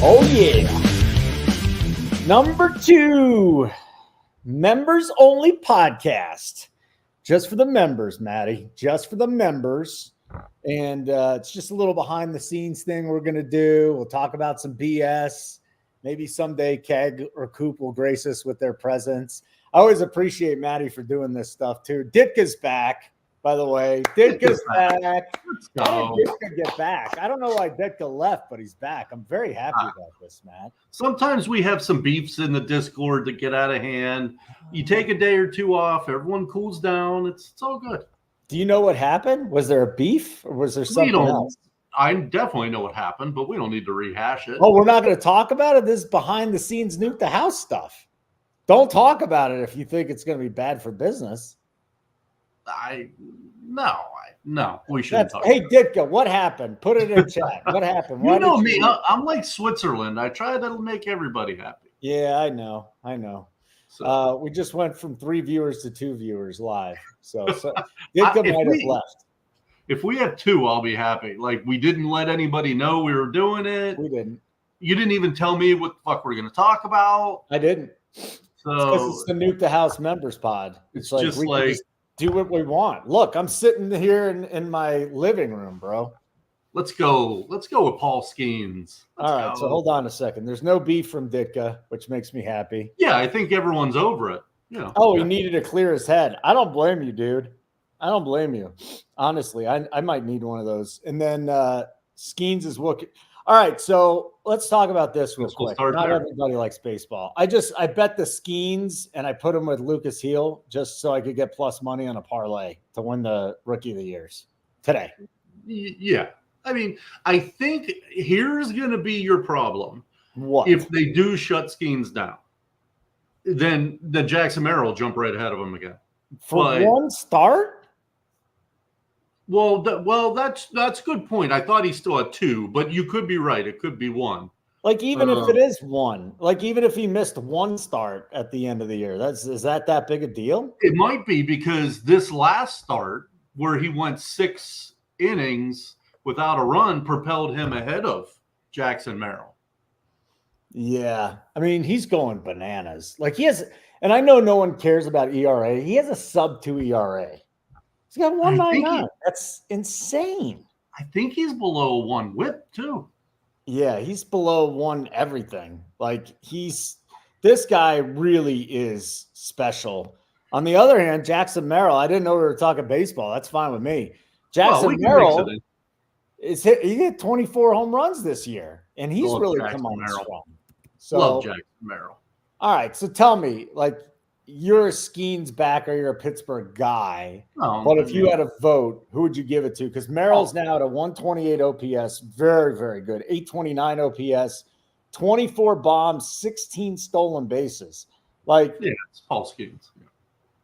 Oh, yeah. Number 2, members only podcast. Just for the members, Maddie. Just for the members. And it's just a little behind the scenes thing we're going to do. We'll talk about some BS. Maybe someday Keg or Coop will grace us with their presence. I always appreciate Maddie for doing this stuff too. Ditka's back, by the way. Ditka's back. How did Ditka get back? I don't know why Ditka left, but he's back. I'm very happy about this, Matt. Sometimes we have some beefs in the Discord that get out of hand. You take a day or two off, everyone cools down. It's all good. Do you know what happened? Was there a beef or was there something else? I definitely know what happened, but we don't need to rehash it. Oh, we're not going to talk about it? This is behind the scenes Nuke the House stuff. Don't talk about it if you think it's going to be bad for business. No, we shouldn't talk. Hey, Ditka, what happened? Put it in chat. What happened? You know me. I'm like Switzerland. I try to make everybody happy. Yeah, I know. So, we just went from 3 viewers to 2 viewers live. So Ditka might have left. If we have 2, I'll be happy. Like, we didn't let anybody know we were doing it. We didn't. You didn't even tell me what the fuck we're going to talk about. I didn't. So it's the Nuke the House members pod. It's like just like just do what we want. Look, I'm sitting here in my living room, bro. Let's go with Paul Skeens. All right, so hold on a second. There's no beef from Ditka, which makes me happy. Yeah, I think everyone's over it. He needed to clear his head. I don't blame you, dude. I don't blame you. Honestly, I might need one of those. And then Skeens is looking. All right, so let's talk about this real quick. Not everybody likes baseball. I bet the Skeens and I put him with Lucas Heel just so I could get plus money on a parlay to win the Rookie of the Years today. Yeah. I mean, I think here's going to be your problem. What? If they do shut Skeens down, then Jackson Merrill will jump right ahead of him again. For one start? Well, that's a good point. I thought he still had 2, but you could be right. It could be 1. Like even if it is 1, like even if he missed 1 start at the end of the year, is that big a deal? It might be because this last start where he went 6 innings without a run propelled him ahead of Jackson Merrill. Yeah, I mean he's going bananas. Like he has, and I know no one cares about ERA. He has a sub-2 ERA. He's got 1.99. That's insane. I think he's below 1 whip too. Yeah, he's below 1 everything. Like this guy really is special. On the other hand, Jackson Merrill, I didn't know we were talking baseball. That's fine with me. Jackson Merrill he hit 24 home runs this year, and he's really come on strong. So love Jackson Merrill. All right, so tell me, like, you're a Skeens backer, you're a Pittsburgh guy. But if you had a vote, who would you give it to? Because Merrill's now at a 128 OPS, very, very good. 829 OPS, 24 bombs, 16 stolen bases. Like, yeah, it's Paul Skeens. Yeah.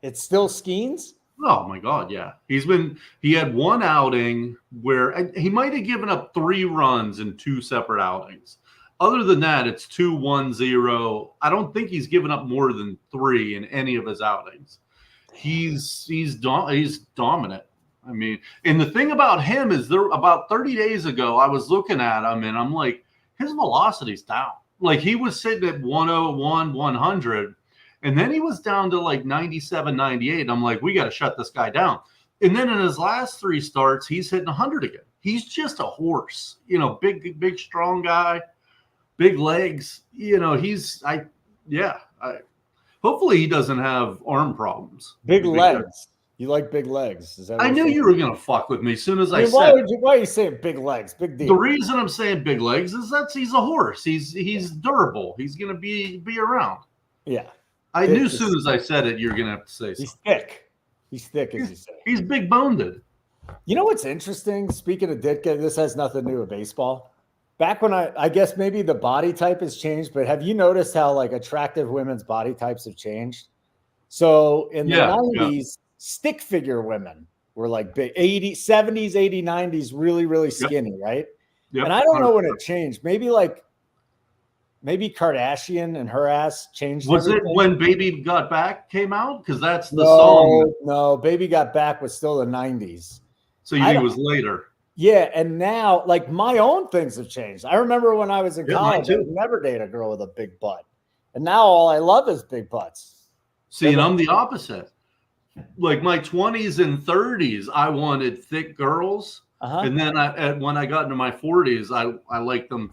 It's still Skeens? Oh my God, yeah. He had 1 outing where he might have given up 3 runs in 2 separate outings. Other than that, it's 2-1-0. I don't think he's given up more than 3 in any of his outings. He's dominant. I mean, and the thing about him is about 30 days ago, I was looking at him and I'm like, his velocity's down. Like he was sitting at 101, 100, and then he was down to like 97, 98. I'm like, we got to shut this guy down. And then in his last 3 starts, he's hitting 100 again. He's just a horse, big, strong guy. Big legs, hopefully he doesn't have arm problems. Big legs. You like big legs. Is that I knew you were going to fuck with me as soon as I said why are you saying big legs? Big deal. The reason I'm saying big legs is he's a horse. He's durable. He's going to be around. Yeah. I knew as soon as I said it, you're going to have to say something. He's thick. He's thick, as you say. He's big boned. You know what's interesting? Speaking of Ditka, this has nothing to do with baseball. Back when I guess maybe the body type has changed, but have you noticed how like attractive women's body types have changed? So in the 90s, stick figure women were like big 80s, 70s, 80s, 90s, really, really skinny, right? Yep. And I don't know when it changed. Maybe Kardashian and her ass changed. Was everything. It when Baby Got Back came out? Because that's the song. No, Baby Got Back was still the 90s. So he was later. Yeah, and now, like, my own things have changed. I remember when I was in Yeah, mine college, I too. would never date a girl with a big butt. And now all I love is big butts. See, and I'm the opposite. Like my 20s and 30s, I wanted thick girls. Uh-huh. And then when I got into my 40s, I liked them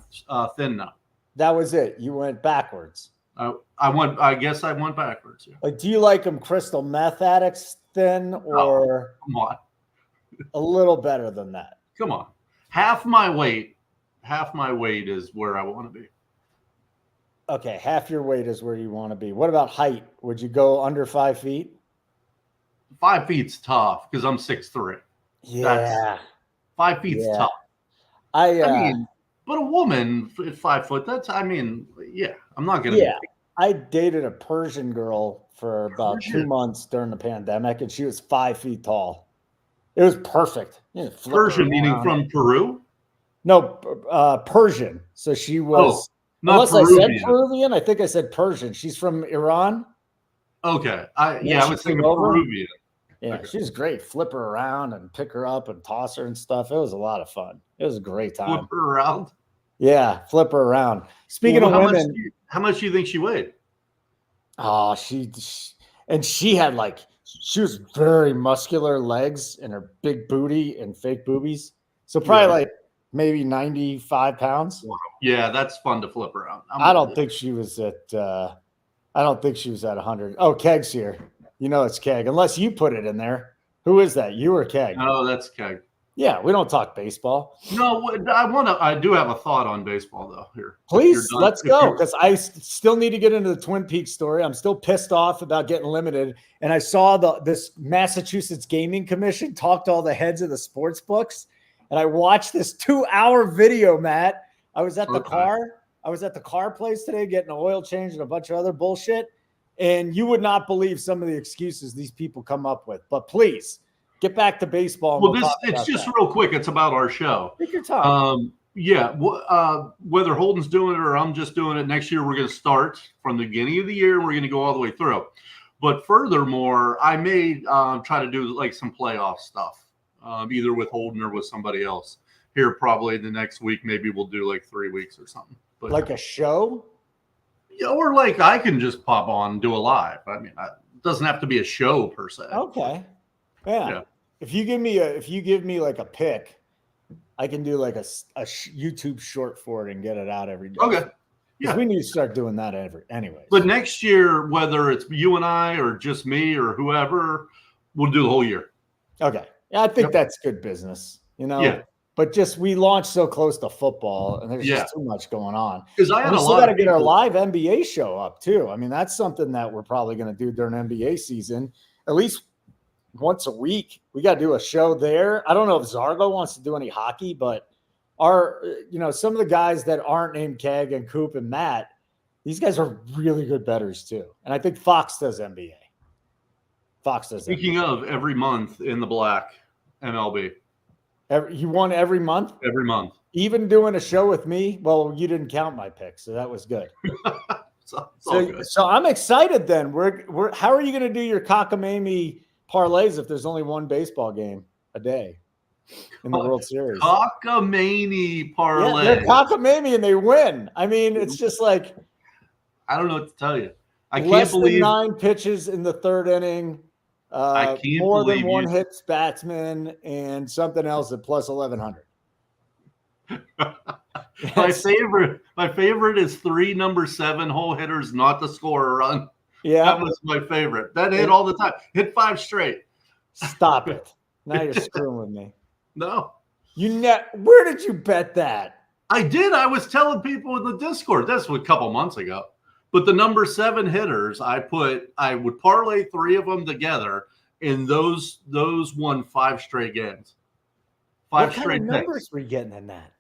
thin now. That was it. You went backwards. I guess I went backwards. Yeah. Like, do you like them crystal meth addicts thin or Come on. a little better than that? Come on. Half my weight is where I want to be. Okay, half your weight is where you want to be. What about height? Would you go under 5 feet? 5 feet's tough because I'm 6'3". Yeah. 5 feet's tough. I mean, but a woman at 5 foot, yeah, I'm not going to be. I dated a Persian girl for about 2 months during the pandemic, and she was 5 feet tall. It was perfect. Persian meaning from Peru? No, Persian. So she was, not unless Peruvian. I said Peruvian, I think I said Persian. She's from Iran. Okay. I was thinking Peruvian. Yeah, okay. She's great. Flip her around and pick her up and toss her and stuff. It was a lot of fun. It was a great time. Flip her around? Yeah, flip her around. Speaking of women. How much do you think she weighed? Oh, she had she was very muscular legs and her big booty and fake boobies. So probably maybe 95 pounds. Wow. Yeah, that's fun to flip around. I don't think she was at 100. Oh, Keg's here. It's Keg. Unless you put it in there. Who is that? You or Keg? Oh, that's Keg. Yeah, we don't talk baseball. No, I do have a thought on baseball though. Here, please, let's go, because I still need to get into the Twin Peaks story. I'm still pissed off about getting limited, and I saw this Massachusetts Gaming Commission talk to all the heads of the sports books, and I watched this 2-hour video. Matt, I was at the car place today getting an oil change and a bunch of other bullshit, and you would not believe some of the excuses these people come up with. But please. Get back to baseball. Well, it's just real quick. It's about our show. Take your time. Whether Holden's doing it or I'm just doing it, next year we're going to start from the beginning of the year and we're going to go all the way through. But furthermore, I may try to do like some playoff stuff, either with Holden or with somebody else here probably the next week. Maybe we'll do like 3 weeks or something. But, like a show? Yeah, or like I can just pop on and do a live. I mean, it doesn't have to be a show per se. Okay. Yeah. If you give me like a pick, I can do like a YouTube short for it and get it out every day. Okay. Yeah. We need to start doing that anyways. But next year, whether it's you and I or just me or whoever, we'll do the whole year. Okay. Yeah, I think that's good business. Yeah. But we launched so close to football, and there's just too much going on. Because I had we still got to get our live NBA show up too. I mean, that's something that we're probably going to do during NBA season, at least once a week. We got to do a show there. I don't know if Zargo wants to do any hockey, but some of the guys that aren't named Keg and Coop and Matt, these guys are really good bettors too. And I think Fox does NBA. Speaking of every month in the black MLB. He won every month? Every month. Even doing a show with me? Well, you didn't count my pick, so that was good. So I'm excited then. How are you going to do your cockamamie parlays if there's only one baseball game a day in the World Series? Cockamamie parlay. Yeah, they're cockamamie and they win. I mean, it's just like I don't know what to tell you. I can't less believe than 9 pitches in the third inning. I can't more than one hits batsman and something else at plus 1100. My favorite is 3 number 7 hole hitters not to score a run. Yeah, that was my favorite. That hit all the time. Hit 5 straight. Stop it! Now you're screwing with me. No, where did you bet that? I did. I was telling people in the Discord. That's a couple months ago. But the number 7 hitters, I would parlay 3 of them together, and those won 5 straight games. 5 straight What kind of numbers were you getting in that?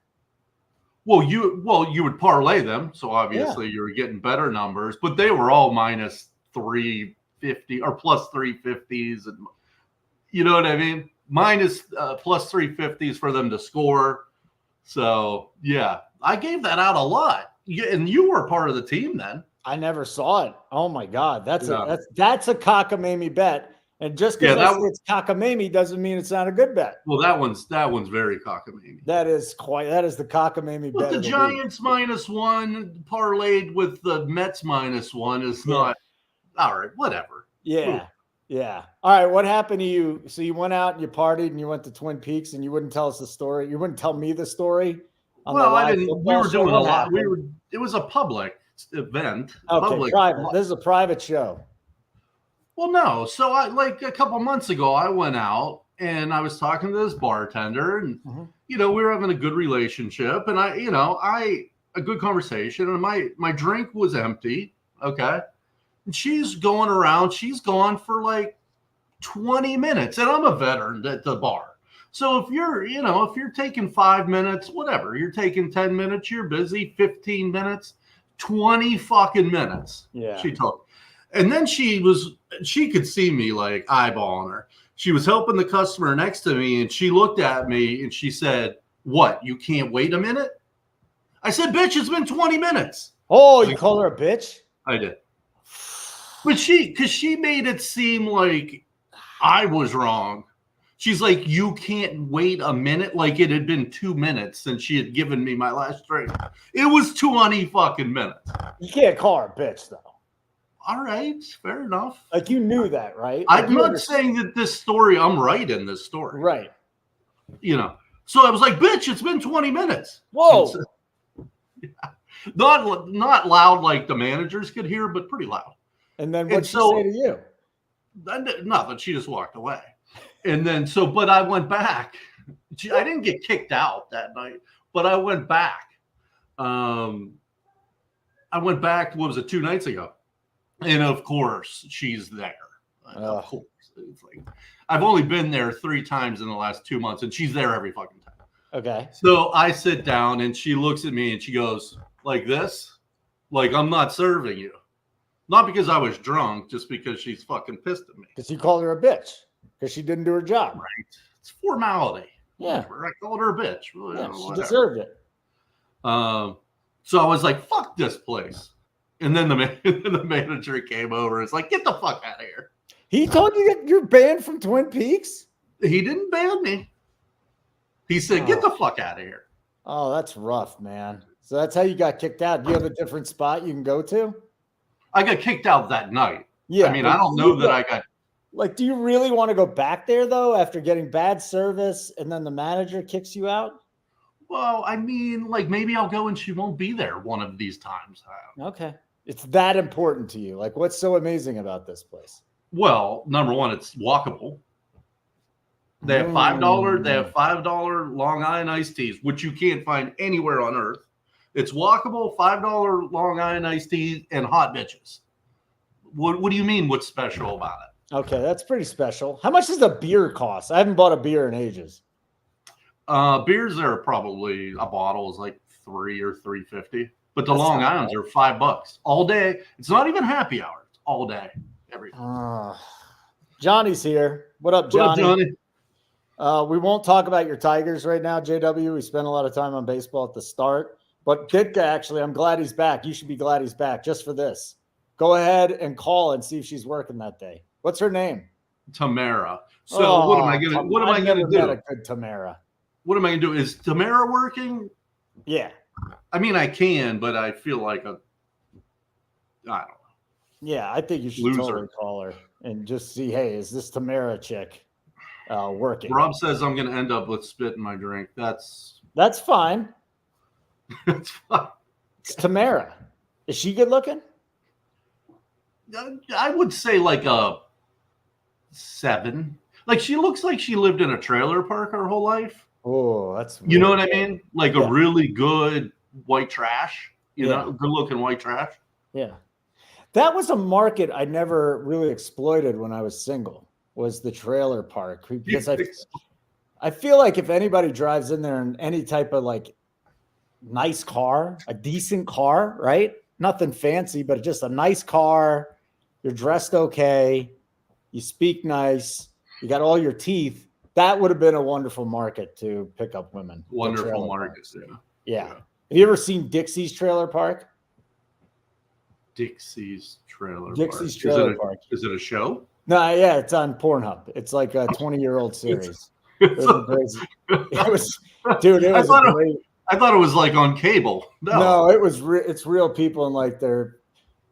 Well, you would parlay them, so obviously you were getting better numbers, but they were all minus 350 or plus 350s, and you know what I mean? Minus plus 350s for them to score. So yeah, I gave that out a lot. And you were part of the team then. I never saw it. Oh my God, that's a cockamamie bet. And just because Yeah, I say it's cockamamie doesn't mean it's not a good bet. well, that one's very cockamamie. That is the cockamamie But bet the of the Giants -1 parlayed with the Mets -1 is not all right. Whatever. week. Yeah. All right. What happened to you? So you went out and you partied and you went to Twin Peaks and you wouldn't tell us the story. You wouldn't tell me the story. Well, I didn't. We were doing a lot. Happened? It was a public event. Okay, private. This is a private show. Well, no. So I like a couple months ago, I went out and I was talking to this bartender, and we were having a good relationship, and a good conversation, and my drink was empty. Okay, and she's going around. She's gone for like 20 minutes, and I'm a veteran at the bar. So if you're taking 5 minutes, whatever, you're taking 10 minutes, you're busy, 15 minutes, 20 fucking minutes. Yeah. She told. And then she could see me like eyeballing her. She was helping the customer next to me, and she looked at me and she said, "What, you can't wait a minute?" I said, "Bitch, it's been 20 minutes." Oh, you called her a bitch? I did. But because she made it seem like I was wrong. She's like, "You can't wait a minute." Like it had been 2 minutes since she had given me my last drink. It was 20 fucking minutes. You can't call her a bitch, though. All right, fair enough. Like you knew that, right? I'm not saying that this story, I'm right in this story. Right. So I was like, "Bitch, it's been 20 minutes." Whoa. So, not loud like the managers could hear, but pretty loud. And then what'd she say to you? Nothing. She just walked away. And then, but I went back. I didn't get kicked out that night, but I went back. What was it, 2 nights ago? And of course, she's there. Of course. It's like, I've only been there 3 times in the last 2 months, and she's there every fucking time. Okay. So I sit down, and she looks at me, and she goes, like this? Like, I'm not serving you. Not because I was drunk, just because she's fucking pissed at me. Because you called her a bitch. Because she didn't do her job. Right. It's formality. Yeah. I called her a bitch. Yeah, she deserved it. So I was like, "Fuck this place." And then the manager came over. It's like, "Get the fuck out of here." He told you that you're banned from Twin Peaks? He didn't ban me. He said, "Get the fuck out of here." Oh, that's rough, man. So that's how you got kicked out. Do you have a different spot you can go to? I got kicked out that night. Yeah. I mean, I don't know that I got. Like, do you really want to go back there, though, after getting bad service and then the manager kicks you out? Well, I mean, like, maybe I'll go and she won't be there one of these times. Okay. It's that important to you. Like, what's so amazing about this place? Well, number one, it's walkable. They have $5. They have $5 Long Island iced teas, which you can't find anywhere on earth. It's walkable, $5 Long Island iced teas, and hot bitches. What do you mean? What's special about it? Okay, that's pretty special. How much does a beer cost? I haven't bought a beer in ages. Beers are probably a bottle is like $3 or $3.50, but the Long Islands are $5 all day. It's not even happy hour. It's all day, every day. Johnny's here. What up, Johnny? What up, Johnny? We won't talk about your Tigers right now, JW. We spent a lot of time on baseball at the start, but Ditka, actually, I'm glad he's back. You should be glad he's back just for this. Go ahead and call and see if she's working that day. What's her name? Tamara. So what am I gonna do? Met a good Tamara. What am I gonna do? Is Tamara working? Yeah. I mean, I can, but I feel like I don't know. Yeah, I think you should totally call her and just see, hey, is this Tamara chick working? Rob says I'm gonna end up with spit in my drink. That's fine. That's fine. It's Tamara. Is she good looking? I would say like a 7. Like she looks like she lived in a trailer park her whole life. Oh, that's you know what I mean? Like a really good white trash, good looking white trash. Yeah. That was a market I never really exploited when I was single, was the trailer park. Because I feel like if anybody drives in there in any type of like nice car, a decent car, right? Nothing fancy, but just a nice car. You're dressed okay. You speak nice. You got all your teeth. That would have been a wonderful market to pick up women. Wonderful market, yeah. Have you ever seen Dixie's Trailer Park? Dixie's Trailer Park. Is it a show? No, yeah, it's on Pornhub. It's like a 20-year-old series. It was crazy. It was, dude. It was great. I thought it was like on cable. No, it was. It's real people in like their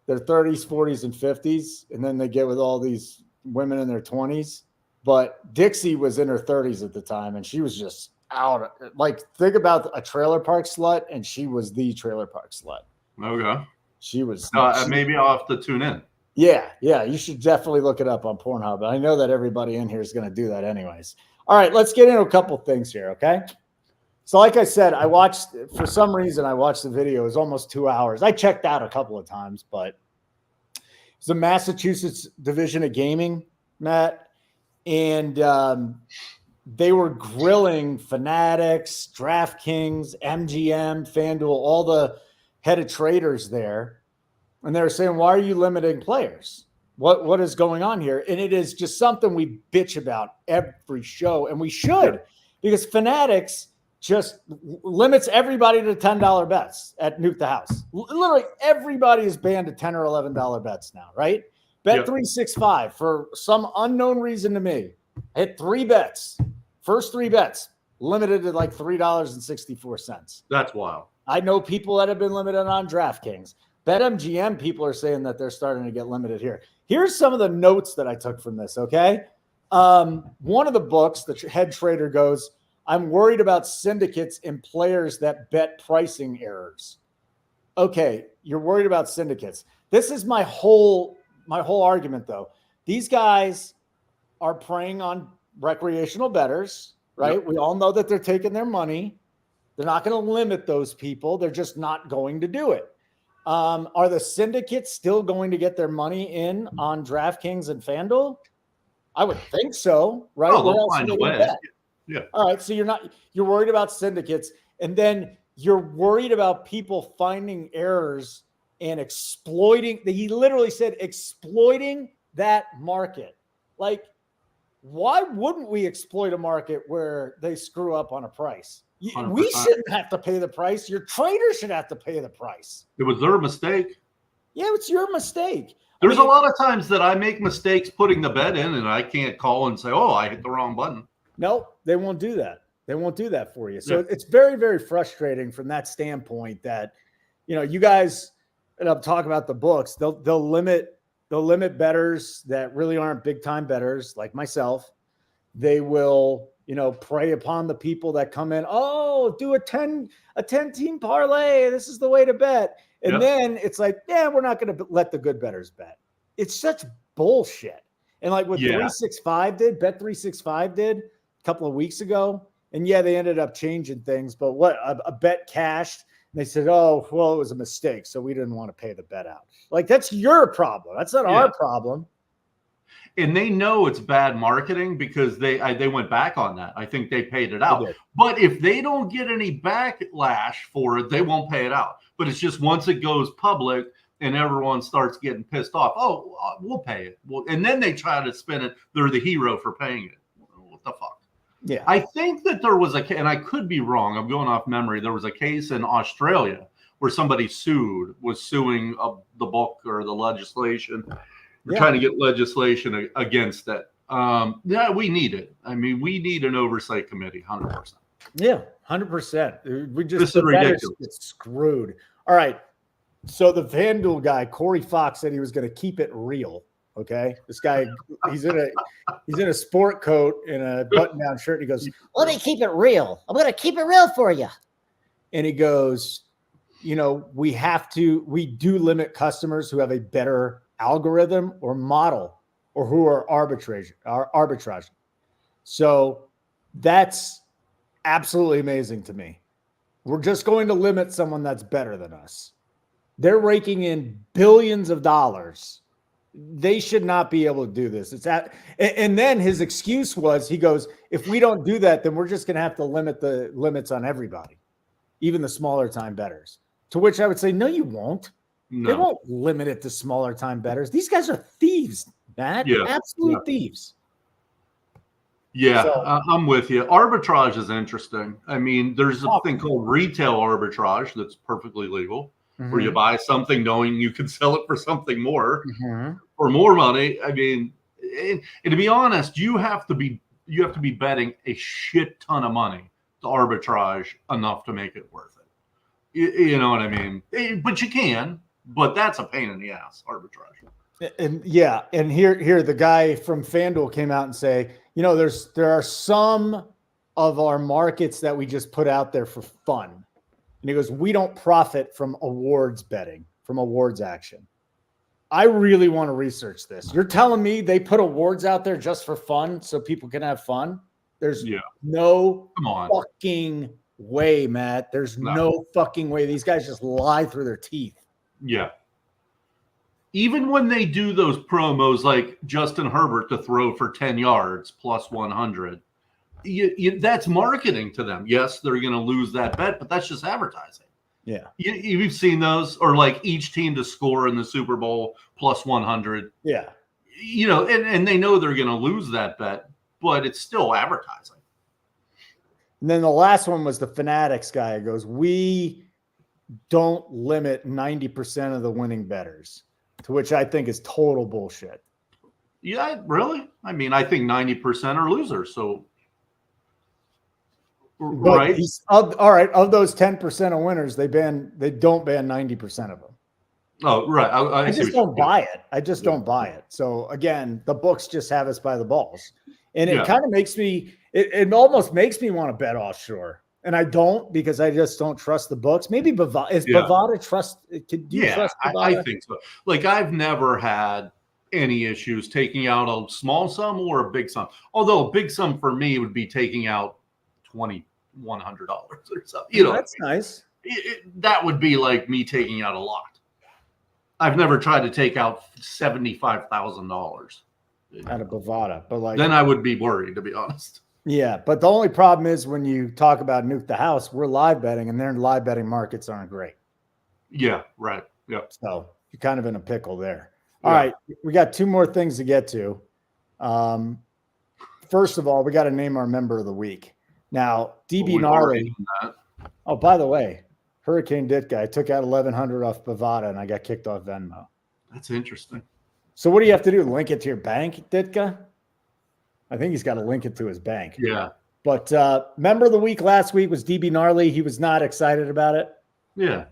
30s, 40s, and 50s, and then they get with all these women in their 20s. But Dixie was in her 30s at the time, and she was just out. Like, think about a trailer park slut, and she was the trailer park slut. Okay. She was. Maybe I'll have to tune in. Yeah, you should definitely look it up on Pornhub. I know that everybody in here is going to do that anyways. All right, let's get into a couple things here, okay? So like I said, for some reason, I watched the video. It was almost 2 hours. I checked out a couple of times, but it's the Massachusetts Division of Gaming, Matt, and they were grilling Fanatics, DraftKings, MGM, FanDuel, all the head of traders there. And they were saying, why are you limiting players? What is going on here? And it is just something we bitch about every show, and we should, because Fanatics just limits everybody to $10 bets at Nuke the House. Literally everybody is banned to $10 or $11 bets now, right? Bet365, for some unknown reason to me, hit 3 bets. First 3 bets, limited to like $3.64. That's wild. I know people that have been limited on DraftKings. BetMGM people are saying that they're starting to get limited here. Here's some of the notes that I took from this, okay? One of the books, the head trader goes, I'm worried about syndicates and players that bet pricing errors. Okay, you're worried about syndicates. This is my whole argument, though. These guys are preying on recreational bettors, right? Yep. We all know that they're taking their money. They're not going to limit those people. They're just not going to do it. Are the syndicates still going to get their money in on DraftKings and FanDuel? I would think so, right? Oh, they'll find a way. Yeah. All right. So you're worried about syndicates, and then you're worried about people finding errors and exploiting. He literally said exploiting that market. Like, why wouldn't we exploit a market where they screw up on a price? 100%. We shouldn't have to pay the price. Your trader should have to pay the price. It was their mistake. Yeah, it's your mistake. There's a lot of times that I make mistakes putting the bet in, and I can't call and say, oh, I hit the wrong button. No, they won't do that. They won't do that for you. So it's very, very frustrating from that standpoint that, you guys, and I'm talking about the books, they'll limit bettors that really aren't big time bettors like myself. They will, prey upon the people that come in. Oh, do a 10 team parlay. This is the way to bet. And then it's like, yeah, we're not going to let the good bettors bet. It's such bullshit. And like what Bet365 did a couple of weeks ago. And they ended up changing things, but a bet cashed. And they said, oh, well, it was a mistake. So we didn't want to pay the bet out. Like, that's your problem. That's not our problem. And they know it's bad marketing because they went back on that. I think they paid it out. But if they don't get any backlash for it, they won't pay it out. But it's just once it goes public and everyone starts getting pissed off, we'll pay it. And then they try to spin it. They're the hero for paying it. What the fuck? Yeah. I think that there was and I could be wrong. I'm going off memory. There was a case in Australia where somebody was suing the book or the legislation. We're trying to get legislation against it. We need it. I mean, we need an oversight committee, 100%. Yeah, 100%. This is ridiculous. Get screwed. All right. So the FanDuel guy, Corey Fox, said he was going to keep it real. Okay, this guy, he's in a sport coat and a button-down shirt. And he goes, "Let me keep it real. I'm going to keep it real for you." And he goes, we do limit customers who have a better algorithm or model or who are arbitrage. So that's absolutely amazing to me. We're just going to limit someone that's better than us. They're raking in billions of dollars. They should not be able to do this. And then his excuse was, he goes, if we don't do that, then we're just going to have to limit the limits on everybody, even the smaller time bettors. To which I would say, no, you won't. No. They won't limit it to smaller time bettors. These guys are thieves, Matt. Yeah. Absolute thieves. Yeah, so, I'm with you. Arbitrage is interesting. I mean, there's a thing called retail arbitrage that's perfectly legal, where you buy something knowing you can sell it for something more, for more money. I mean, And to be honest, you have to be betting a shit ton of money to arbitrage enough to make it worth it. You know what I mean? But you can, but that's a pain in the ass, arbitrage. And here the guy from FanDuel came out and say, there are some of our markets that we just put out there for fun. And he goes, we don't profit from awards betting, from awards action. I really want to research this. You're telling me they put awards out there just for fun so people can have fun? There's no fucking way, Matt. There's no fucking way. These guys just lie through their teeth. Yeah. Even when they do those promos like Justin Herbert to throw for 10 yards plus 100, that's marketing to them. Yes, they're going to lose that bet, but that's just advertising. Yeah. You've seen those, or like each team to score in the Super Bowl plus 100. Yeah. And they know they're going to lose that bet, but it's still advertising. And then the last one was the Fanatics guy. It goes, we don't limit 90% of the winning bettors, to which I think is total bullshit. Yeah, really? I mean, I think 90% are losers. So, right? All right. Of those 10% of winners, they don't ban 90% of them. Oh, right. I just don't buy it. I just don't buy it. So again, the books just have us by the balls. And it kind of makes me, it almost makes me want to bet offshore. And I don't, because I just don't trust the books. Maybe Bovada trust? Do you trust Bovada? I think so. Like, I've never had any issues taking out a small sum or a big sum. Although a big sum for me would be taking out $2,100 or something. That's nice. That would be like me taking out a lot. I've never tried to take out $75,000 out of Bovada, but then I would be worried, to be honest. Yeah, but the only problem is when you talk about Nuke the House, we're live betting, and their live betting markets aren't great. Yeah, right. Yeah. So you're kind of in a pickle there. All right, we got two more things to get to. First of all, we got to name our member of the week. Now, DB Gnarly. Oh, by the way, Hurricane Ditka, I took out 1,100 off Bovada, and I got kicked off Venmo. That's interesting. So what do you have to do? Link it to your bank, Ditka? I think he's got to link it to his bank. Yeah. But member of the week last week was DB Gnarly. He was not excited about it. Yeah.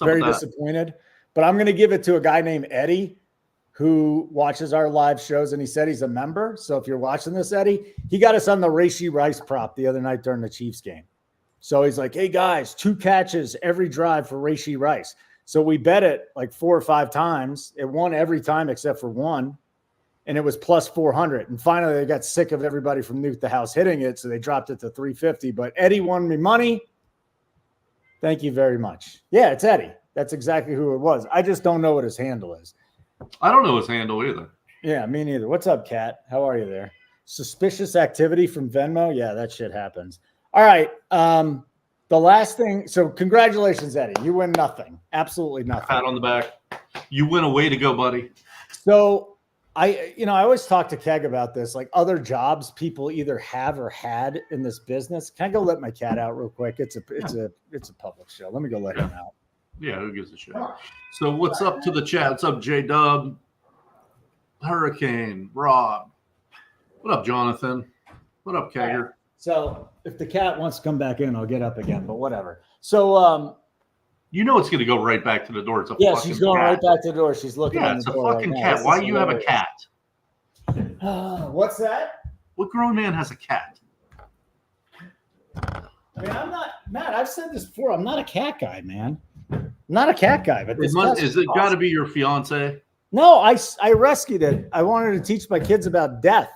Very disappointed. But I'm going to give it to a guy named Eddie who watches our live shows, and he said he's a member. So if you're watching this, Eddie, he got us on the Rashee Rice prop the other night during the Chiefs game. So he's like, hey, guys, 2 catches every drive for Rashee Rice. So we bet it like 4 or 5 times. It won every time except for one. And it was plus 400. And finally, they got sick of everybody from Nuke the House hitting it, so they dropped it to 350. But Eddie won me money. Thank you very much. Yeah, it's Eddie. That's exactly who it was. I just don't know what his handle is. I don't know his handle either. Yeah, me neither. What's up, Kat? How are you there? Suspicious activity from Venmo? Yeah, that shit happens. All right. The last thing. So congratulations, Eddie. You win nothing. Absolutely nothing. Pat on the back. You win a way to go, buddy. So I always talk to Keg about this, like other jobs people either have or had in this business. Can I go let my cat out real quick? It's a public show. Let me go let him out. Yeah, who gives a shit? So what's up to the chat? What's up, J-Dub? Hurricane, Rob. What up, Jonathan? What up, Kegger? So if the cat wants to come back in, I'll get up again, but whatever. So you know it's going to go right back to the door. It's a yeah, fucking she's going cat. right back to the door. She's looking at the door. Yeah, it's a fucking right cat. Why do you have a cat? What's that? What grown man has a cat? I mean, I'm not, Matt, I've said this before. I'm not a cat guy, man. I'm not a cat guy, but this Is it got to be your fiance? No, I rescued it. I wanted to teach my kids about death.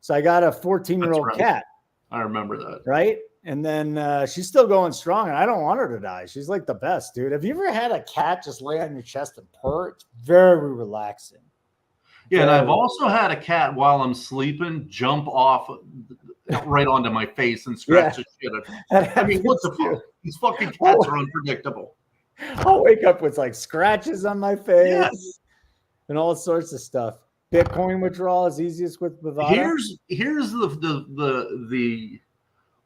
So I got a 14-year-old cat. I remember that. Right? And then she's still going strong, and I don't want her to die. She's like the best, dude. Have you ever had a cat just lay on your chest and purr? It's very relaxing. Yeah, and I've also had a cat while I'm sleeping jump off right onto my face and scratch the shit out of me. I mean, what the fuck? These fucking cats are unpredictable. I'll wake up with like scratches on my face and all sorts of stuff. Bitcoin withdrawal is easiest with Bovada. Here's the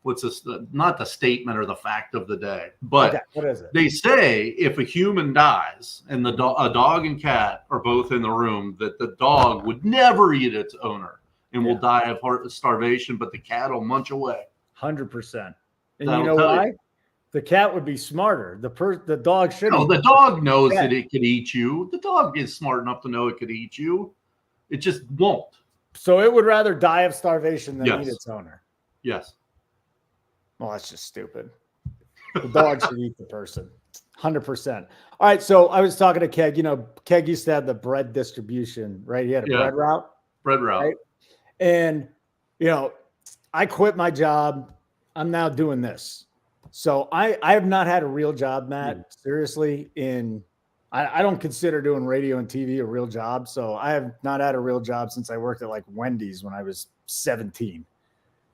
what's this? Not the statement or the fact of the day, but okay, what is it? They say if a human dies and a dog and cat are both in the room, that the dog would never eat its owner and will die of starvation, but the cat will munch away. 100%. And That'll you know tell why? you. The cat would be smarter. The dog should. No, the dog knows that it could eat you. The dog is smart enough to know it could eat you. It just won't. So it would rather die of starvation than eat its owner. Yes. Well, that's just stupid. The dog should eat the person. 100%. All right. So I was talking to Keg. You know, Keg used to have the bread distribution, right? He had a bread route. Bread route. Right? And, you know, I quit my job. I'm now doing this. So I have not had a real job, Matt, seriously, I don't consider doing radio and TV a real job. So I have not had a real job since I worked at like Wendy's when I was 17.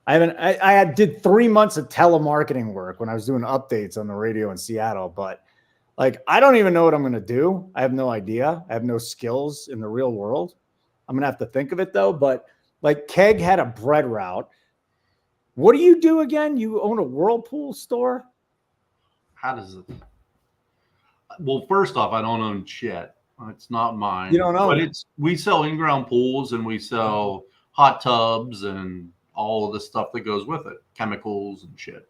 I did 3 months of telemarketing work when I was doing updates on the radio in Seattle, but like, I don't even know what I'm going to do. I have no idea. I have no skills in the real world. I'm going to have to think of it though. But like Keg had a bread route. What do you do again? You own a Whirlpool store? How does it? Well, first off, I don't own shit. It's not mine. You don't own it. We sell in-ground pools and we sell hot tubs and all of the stuff that goes with it, chemicals and shit.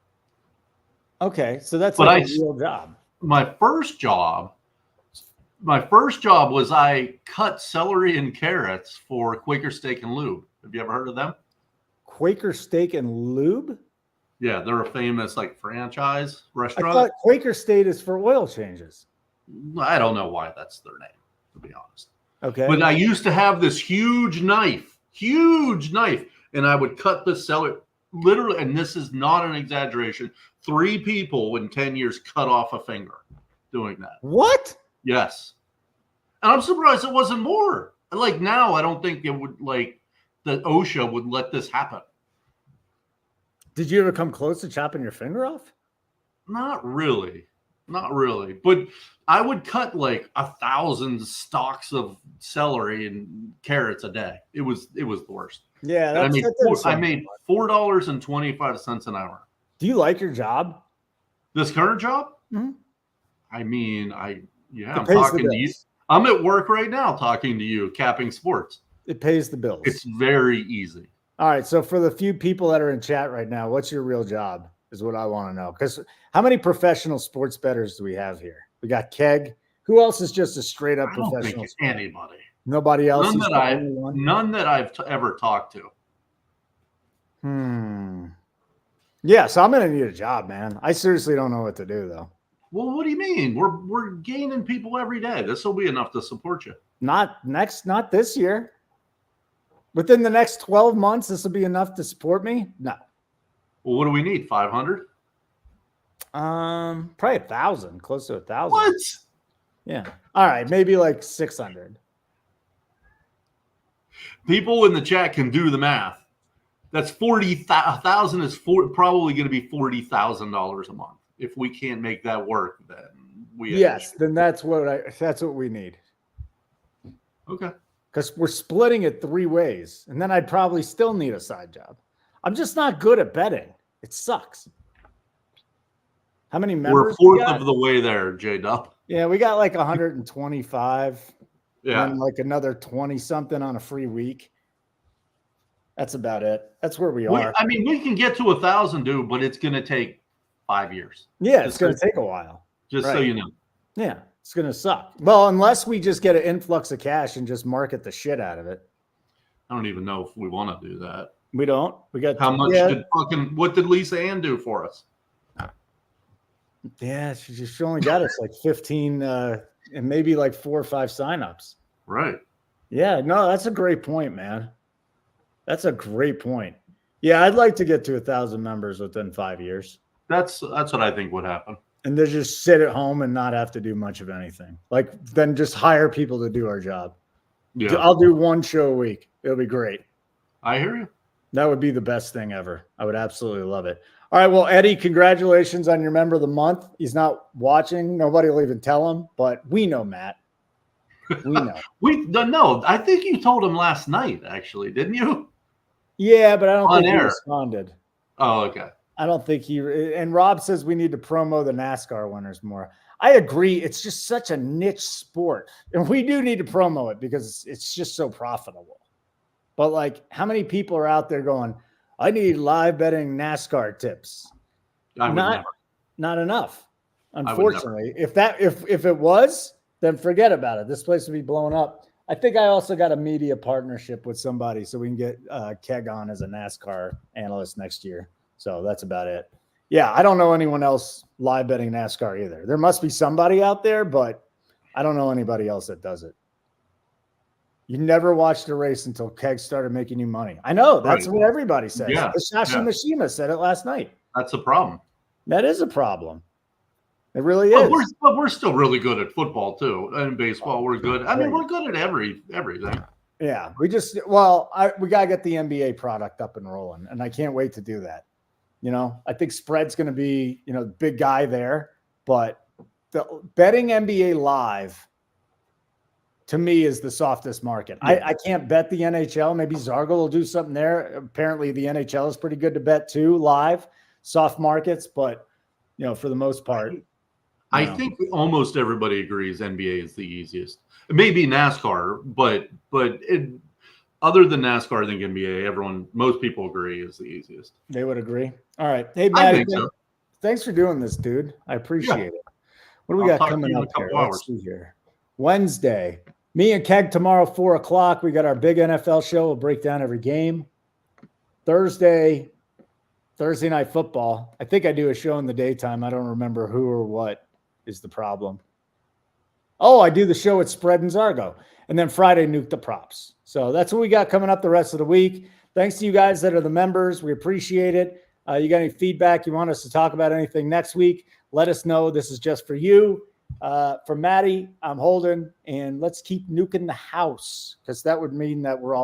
Okay, so that's like a real job. My first job was I cut celery and carrots for Quaker Steak and Lube. Have you ever heard of them? Quaker Steak and Lube? Yeah, they're a famous like franchise restaurant. I thought Quaker State is for oil changes. I don't know why that's their name, to be honest. Okay. But I used to have this huge knife, and I would cut the celery literally, and this is not an exaggeration, 3 people in 10 years cut off a finger doing that. What? Yes. And I'm surprised it wasn't more. Like now, I don't think it would the OSHA would let this happen. Did you ever come close to chopping your finger off? Not really. But I would cut like 1,000 stalks of celery and carrots a day. It was the worst. Yeah, I made $4.25 an hour. Do you like your job? This current job? Mm-hmm. I mean, I'm talking to you. I'm at work right now talking to you, capping sports. It pays the bills. It's very easy. All right. So for the few people that are in chat right now, what's your real job is what I want to know. Because how many professional sports bettors do we have here? We got Keg. Who else is just a straight up professional? Anybody. Nobody else. None that I've ever talked to. Yeah. So I'm going to need a job, man. I seriously don't know what to do though. Well, what do you mean? We're gaining people every day. This will be enough to support you. Not this year. Within the next 12 months, this will be enough to support me? No. Well, what do we need? 500? Probably 1,000, close to 1,000. What? Yeah. All right, maybe like 600. People in the chat can do the math. That's 40,000 is probably going to be $40,000 a month. If we can't make that work, then then that's what we need. Okay. Because we're splitting it 3 ways, and then I'd probably still need a side job. I'm just not good at betting. It sucks. How many members? We're 4th of the way there, J-Dub. Yeah, we got like 125. Yeah. And like another 20 something on a free week. That's about it. That's where we are. I mean, we can get to 1,000, dude, but it's going to take 5 years. Yeah, it's going to take a while. Just so you know. Yeah, it's going to suck. Well, unless we just get an influx of cash and just market the shit out of it. I don't even know if we want to do that. We don't. We got how much what did Lisa Ann do for us? Yeah, she only got us like 15 and maybe like 4 or 5 signups. Right. Yeah, no, that's a great point, man. That's a great point. Yeah, I'd like to get to 1,000 members within 5 years. That's what I think would happen. And they just sit at home and not have to do much of anything. Like then just hire people to do our job. Yeah. I'll do 1 show a week. It'll be great. I hear you. That would be the best thing ever. I would absolutely love it. All right. Well, Eddie, congratulations on your member of the month. He's not watching. Nobody will even tell him, but we know, Matt. We know. We don't know. I think you told him last night, actually, didn't you? Yeah, but I don't think he responded. Oh, okay. I don't think he. And Rob says we need to promo the NASCAR winners more. I agree. It's just such a niche sport, and we do need to promo it because it's just so profitable. But like, how many people are out there going, I need live betting NASCAR tips? Not enough. Unfortunately, if it was, then forget about it. This place would be blowing up. I think I also got a media partnership with somebody so we can get Keg on as a NASCAR analyst next year. So that's about it. Yeah, I don't know anyone else live betting NASCAR either. There must be somebody out there, but I don't know anybody else that does it. You never watched a race until Keg started making you money. I know. That's what everybody says. Yeah. Hisashi Mishima said it last night. That's a problem. That is a problem. It really is. But we're still really good at football too, and baseball. We're good. I mean, we're good at everything. Yeah, we gotta get the NBA product up and rolling, and I can't wait to do that. I think spread's going to be big guy there, but the betting NBA live to me is the softest market. Yeah. I can't bet the NHL. Maybe Zargo will do something there. Apparently, the NHL is pretty good to bet too live, soft markets, but for the most part. I think almost everybody agrees NBA is the easiest. Maybe NASCAR, but other than NASCAR, I think NBA, most people agree is the easiest. They would agree. All right. Hey, Matt, thanks for doing this, dude. I appreciate it. What do we got coming up here? Let's see here. Wednesday. Me and Keg tomorrow, 4:00. We got our big NFL show. We'll break down every game. Thursday night football. I think I do a show in the daytime. I don't remember who or what is the problem. Oh, I do the show at Spread and Zargo. And then Friday, Nuke the Props. So that's what we got coming up the rest of the week. Thanks to you guys that are the members. We appreciate it. You got any feedback? You want us to talk about anything next week? Let us know. This is just for you. For Maddie, I'm Holden. And let's keep nuking the house because that would mean that we're all